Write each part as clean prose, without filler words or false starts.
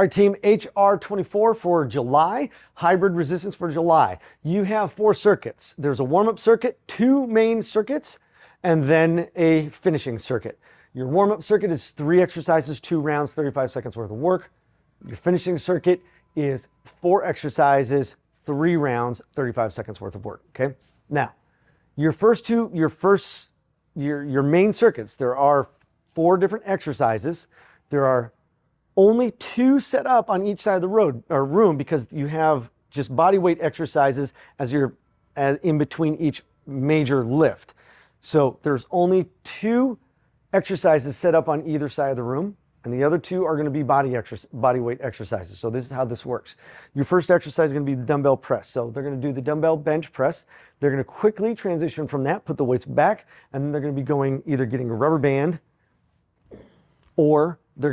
All right, team, HR24 for July, hybrid resistance for July. You have 4 circuits. There's a warm-up circuit, 2 main circuits, and then a finishing circuit. Your warm-up circuit is 3 exercises, 2 rounds, 35 seconds worth of work. Your finishing circuit is 4 exercises, 3 rounds, 35 seconds worth of work, okay? Now, your main circuits, there are 4 different exercises. There are only 2 set up on each side of the room because you have just body weight exercises as in between each major lift. So there's only 2 exercises set up on either side of the room, and the other 2 are going to be body weight exercises. So this is how this works. Your first exercise is going to be the dumbbell press. So they're going to do the dumbbell bench press. They're going to quickly transition from that, put the weights back, and then they're going to be getting a rubber band, or they're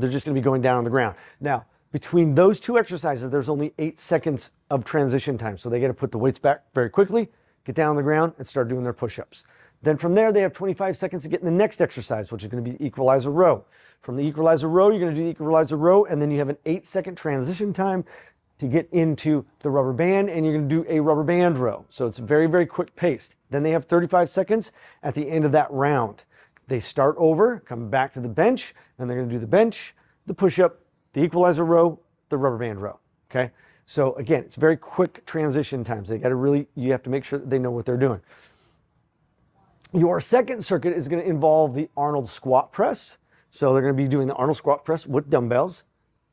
just going to be going down on the ground. Now, between those 2 exercises, there's only 8 seconds of transition time. So they got to put the weights back very quickly, get down on the ground, and start doing their push-ups. Then from there, they have 25 seconds to get in the next exercise, which is going to be the equalizer row. From the equalizer row, you're going to do the equalizer row, and then you have an 8-second transition time to get into the rubber band, and you're going to do a rubber band row. So it's very, very quick paced. Then they have 35 seconds at the end of that round. They start over, come back to the bench, and they're going to do the bench, the push-up, the equalizer row, the rubber band row, okay? So again, it's very quick transition times. You have to make sure that they know what they're doing. Your second circuit is going to involve the Arnold squat press. So they're going to be doing the Arnold squat press with dumbbells,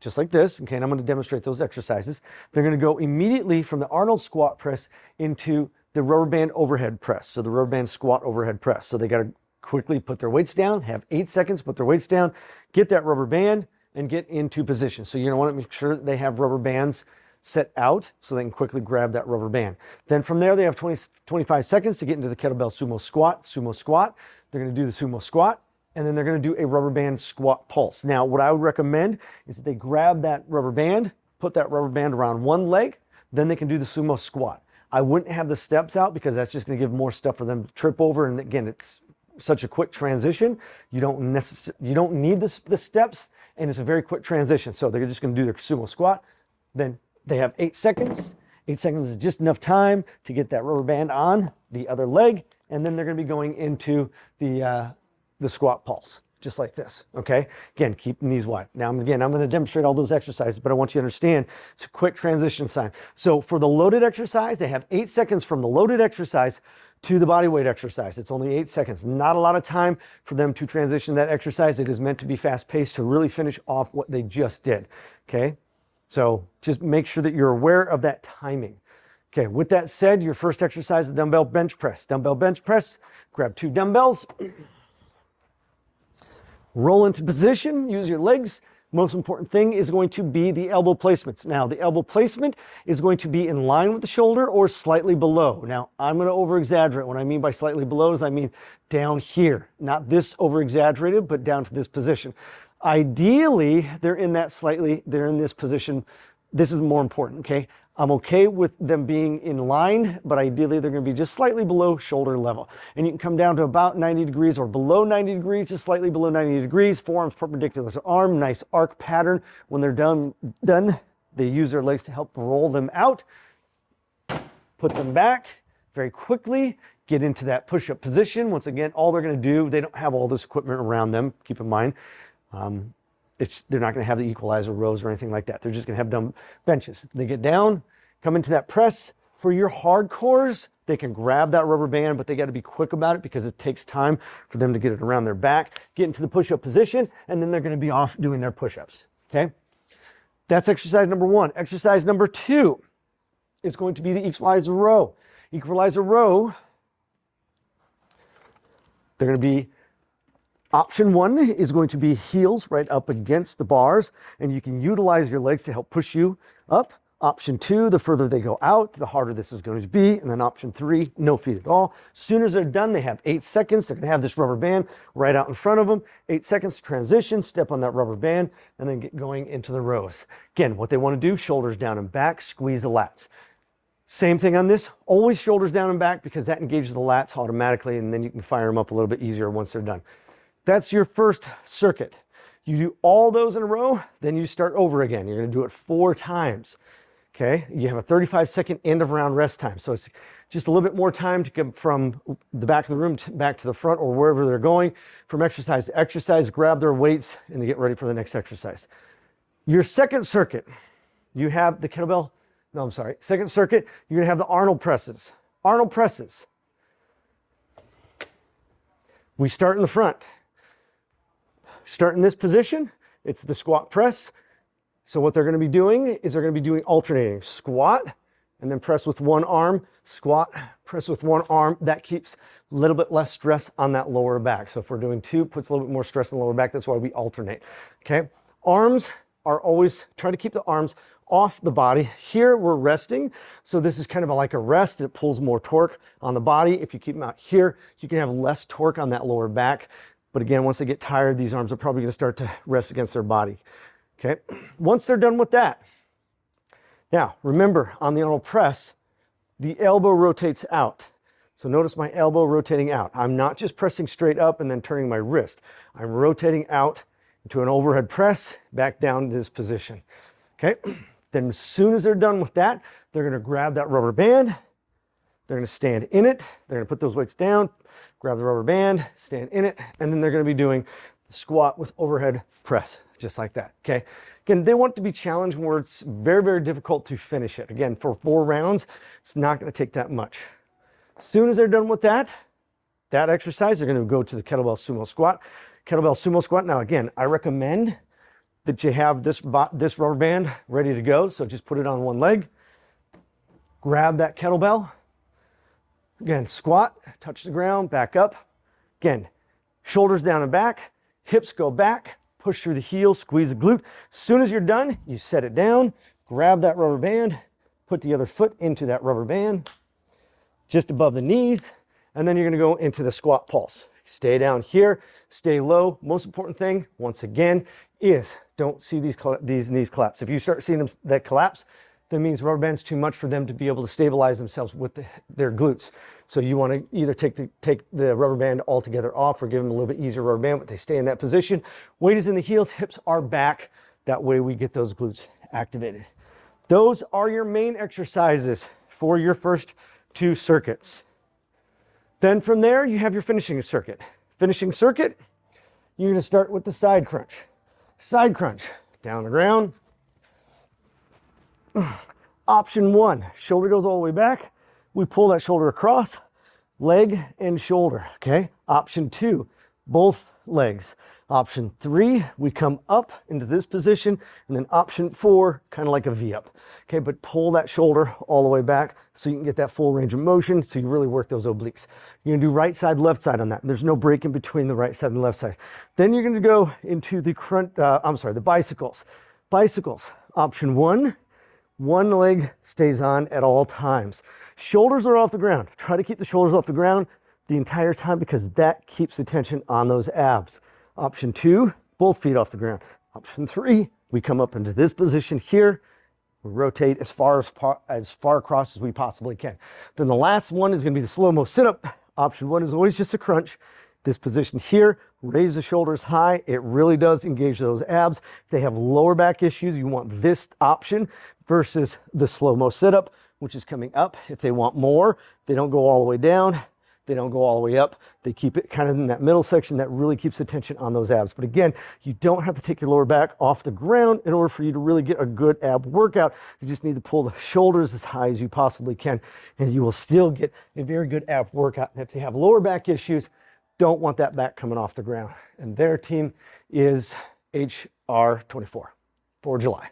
just like this, okay? And I'm going to demonstrate those exercises. They're going to go immediately from the Arnold squat press into the rubber band overhead press. So the rubber band squat overhead press. So they got to quickly put their weights down, have 8 seconds, put their weights down, get that rubber band, and get into position. So you're going to want to make sure that they have rubber bands set out so they can quickly grab that rubber band. Then from there, they have 25 seconds to get into the kettlebell sumo squat. They're going to do the sumo squat, and then they're going to do a rubber band squat pulse. Now, what I would recommend is that they grab that rubber band, put that rubber band around one leg, then they can do the sumo squat. I wouldn't have the steps out because that's just going to give more stuff for them to trip over. And again, it's such a quick transition. You don't need the steps, and it's a very quick transition. So they're just going to do their sumo squat. Then they have 8 seconds. 8 seconds is just enough time to get that rubber band on the other leg, and then they're going to be going into the squat pulse, just like this, okay? Again, keep knees wide. Now, I'm going to demonstrate all those exercises, but I want you to understand it's a quick transition time. So for the loaded exercise, they have 8 seconds from the loaded exercise to the body weight exercise. It's only 8 seconds. Not a lot of time for them to transition that exercise. It is meant to be fast-paced to really finish off what they just did, okay? So just make sure that you're aware of that timing. Okay, with that said, your first exercise is dumbbell bench press. Dumbbell bench press, grab 2 dumbbells, roll into position, use your legs. Most important thing is going to be the elbow placements. Now, the elbow placement is going to be in line with the shoulder or slightly below. Now, I'm going to over-exaggerate. What I mean by slightly below is I mean down here. Not this over-exaggerated, but down to this position. Ideally, they're in this position. This is more important, okay? I'm okay with them being in line, but ideally they're going to be just slightly below shoulder level. And you can come down to about 90 degrees or below 90 degrees, just slightly below 90 degrees, forearms perpendicular to arm, nice arc pattern. When they're done, they use their legs to help roll them out, put them back very quickly, get into that push-up position. Once again, all they're going to do, they don't have all this equipment around them, keep in mind. They're not going to have the equalizer rows or anything like that. They're just going to have dumb benches. They get down, come into that press. For your hardcores, they can grab that rubber band, but they got to be quick about it because it takes time for them to get it around their back, get into the push-up position, and then they're going to be off doing their push-ups, okay? That's exercise number 1. Exercise number 2 is going to be the equalizer row. Equalizer row, they're going to be option 1 is going to be heels right up against the bars, and you can utilize your legs to help push you up. Option 2, the further they go out, the harder this is going to be. And then option 3, no feet at all. As soon as they're done, they have 8 seconds. They're going to have this rubber band right out in front of them. 8 seconds to transition, step on that rubber band, and then get going into the rows. Again, what they want to do, shoulders down and back, squeeze the lats. Same thing on this, always shoulders down and back because that engages the lats automatically, and then you can fire them up a little bit easier once they're done. That's your first circuit. You do all those in a row, then you start over again. You're going to do it 4 times. Okay, you have a 35-second end of round rest time. So it's just a little bit more time to get from the back of the room back to the front or wherever they're going from exercise to exercise, grab their weights, and they get ready for the next exercise. Your second circuit, you have the kettlebell. No, I'm sorry. Second circuit, you're going to have the Arnold presses. Arnold presses. We start in the front. Start in this position. It's the squat press. So what they're going to be doing is they're going to be doing alternating squat and then press with one arm, squat, press with one arm. That keeps a little bit less stress on that lower back. So if we're doing 2, puts a little bit more stress on the lower back. That's why we alternate. Okay. Arms are always, try to keep the arms off the body. Here we're resting. So this is kind of like a rest. It pulls more torque on the body. If you keep them out here, you can have less torque on that lower back. But again, once they get tired, these arms are probably going to start to rest against their body. Okay, once they're done with that, now remember on the Arnold press, the elbow rotates out. So notice my elbow rotating out. I'm not just pressing straight up and then turning my wrist. I'm rotating out into an overhead press, back down to this position. Okay, then as soon as they're done with that, they're going to grab that rubber band. They're going to stand in it. They're going to put those weights down, grab the rubber band, stand in it, and then they're going to be doing the squat with overhead press. Just like that, okay? Again, they want to be challenged where it's very, very difficult to finish it. Again, for 4 rounds, it's not gonna take that much. As soon as they're done with that exercise, they're gonna go to the kettlebell sumo squat. Kettlebell sumo squat, now again, I recommend that you have this rubber band ready to go, so just put it on one leg, grab that kettlebell, again, squat, touch the ground, back up. Again, shoulders down and back, hips go back, push through the heel, squeeze the glute. As soon as you're done, you set it down, grab that rubber band, put the other foot into that rubber band, just above the knees, and then you're gonna go into the squat pulse. Stay down here, stay low. Most important thing, once again, is don't see these knees collapse. If you start seeing them that collapse, that means rubber band's too much for them to be able to stabilize themselves with their glutes. So you want to either take the rubber band altogether off or give them a little bit easier rubber band, but they stay in that position. Weight is in the heels, hips are back. That way we get those glutes activated. Those are your main exercises for your first 2 circuits. Then from there, you have your finishing circuit. Finishing circuit, you're going to start with the side crunch. Side crunch, down the ground. Option 1, shoulder goes all the way back. We pull that shoulder across, leg and shoulder, okay? Option 2, both legs. Option 3, we come up into this position, and then option 4, kind of like a V up, okay? But pull that shoulder all the way back so you can get that full range of motion, so you really work those obliques. You're gonna do right side, left side on that. There's no break in between the right side and the left side. Then you're gonna go into the the bicycles. Bicycles, option 1, one leg stays on at all times. Shoulders are off the ground. Try to keep the shoulders off the ground the entire time because that keeps the tension on those abs. Option 2, both feet off the ground. Option 3, we come up into this position here. We rotate as far across as we possibly can. Then the last one is going to be the slow-mo sit-up. Option 1 is always just a crunch. This position here, raise the shoulders high. It really does engage those abs. If they have lower back issues, you want this option versus the slow-mo sit-up, which is coming up. If they want more, they don't go all the way down. They don't go all the way up. They keep it kind of in that middle section that really keeps the tension on those abs. But again, you don't have to take your lower back off the ground in order for you to really get a good ab workout. You just need to pull the shoulders as high as you possibly can, and you will still get a very good ab workout. And if they have lower back issues, don't want that back coming off the ground. And their team is HR24 for July.